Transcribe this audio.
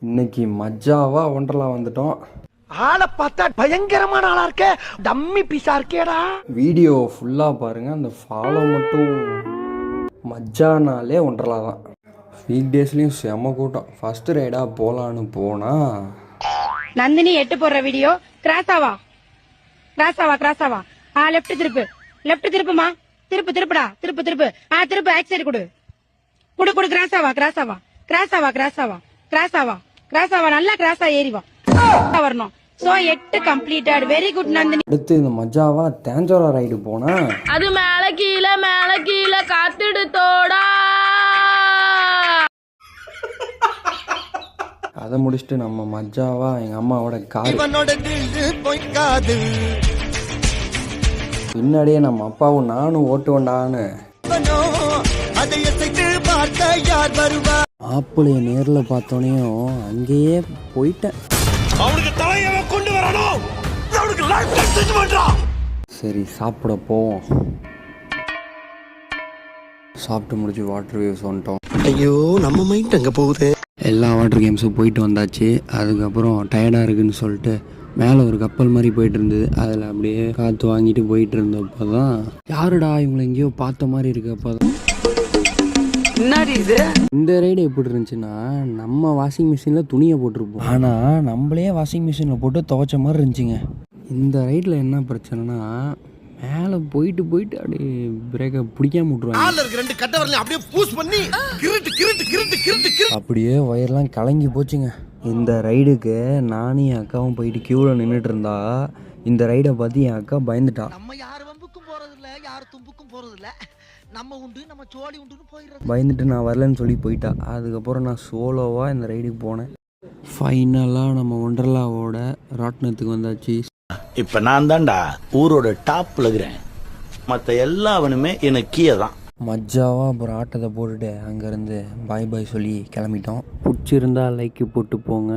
இன்னைக்கு மஜாவா ஒண்டர்லா வந்துட்டோம். ஆளை பார்த்தா பயங்கரமான ஆளா இருக்க, டம்மி பீஸா இருக்கேடா. வீடியோ ஃபுல்லாக பாருங்கள். அந்த ஃபாலோ மட்டும் மஜானாலே ஒண்டர்லா தான். வீக் டேஸ்லேயும் செம கூட்டம். ஃபஸ்ட்டு ரைடாக போகலான்னு போனால் நந்தினி 8 போடுற வீடியோ கிராஸாவா கிராஸாவா லெஃப்ட் திருப்புமா, திருப்புடா, திருப்பு திருப்பு ஆக்சைடு கொடு கிராஸாவா நல்லா கிராஸா ஏறிவா வரணும். So 8 completed. Very good Nandini. அடுத்து இந்த மஜாவா தேஞ்சோரா ரைடு போனால் அது மேல கீழே காத்துடு தோடா. அதை முடிச்சுட்டு நம்ம மஜாவா எங்கள் அம்மாவோட கார் பின்னாடியே நம்ம அப்பாவும் நானும் ஓட்டுவேண்டான்னு மாப்பிள்ளைய நேரில் பார்த்தோனையும் அங்கேயே போயிட்டேன். சரி சாப்பிட போவோம். சாப்பிட்டு முடிச்சு வாட்டர் வேவ்ஸ் வந்துட்டோம். ஐயோ நம்ம மைண்ட் அங்க போகுது. எல்லா வாட்டர் கேம்ஸும் போயிட்டு வந்தாச்சு. அதுக்கப்புறம் டயர்டாக இருக்குன்னு சொல்லிட்டு மேலே ஒரு கப்பல் மாதிரி போயிட்டு இருந்தது. அதில் அப்படியே காற்று வாங்கிட்டு போயிட்டு இருந்தப்போ தான் யாருடா இவங்களை எங்கேயோ பார்த்த மாதிரி இருக்கு. அப்போ தான் இந்த ரைடு எப்படி இருந்துச்சுன்னா, நம்ம வாஷிங் மிஷினில் துணியை போட்டிருப்போம், ஆனால் நம்மளே வாஷிங் மிஷினில் போட்டு துவைச்ச மாதிரி இருந்துச்சுங்க. இந்த ரைடில் என்ன பிரச்சனைனா, மேலே போயிட்டு அப்படியே பிரேக்கை பிடிக்காம விட்ருவாங்க. அப்படியே வயர்லாம் கலங்கி போச்சுங்க. இந்த ரைடுக்கு நானும் என் அக்காவும் போயிட்டு கியூவில் நின்றுட்டு இருந்தா இந்த ரைடை பார்த்து என் அக்கா பயந்துட்டா. நம்ம யார் வம்புக்கும் போறதில்ல, யார் தும்புக்கும் போறதில்ல, நம்ம உண்டு நம்ம சோழி உண்டுன்னு போயிடுறது. பயந்துட்டு நான் வரலன்னு சொல்லி போயிட்டா. அதுக்கப்புறம் நான் சோலோவாக இந்த ரைடுக்கு போனேன். ஃபைனலாக நம்ம ஒண்டர்லாவோட ராட்னத்துக்கு வந்தாச்சு. இப்ப நான் தான்டா ஊரோட டாப்ல இருக்கிறேன். மற்ற எல்லாவனுமே எனக்கு கீழே தான். மஜாவாக அப்புறம் ஆட்டத்தை போட்டுட்டு அங்கேருந்து பாய் சொல்லி கிளம்பிட்டோம். பிடிச்சிருந்தா லைக்கு போட்டு போங்க.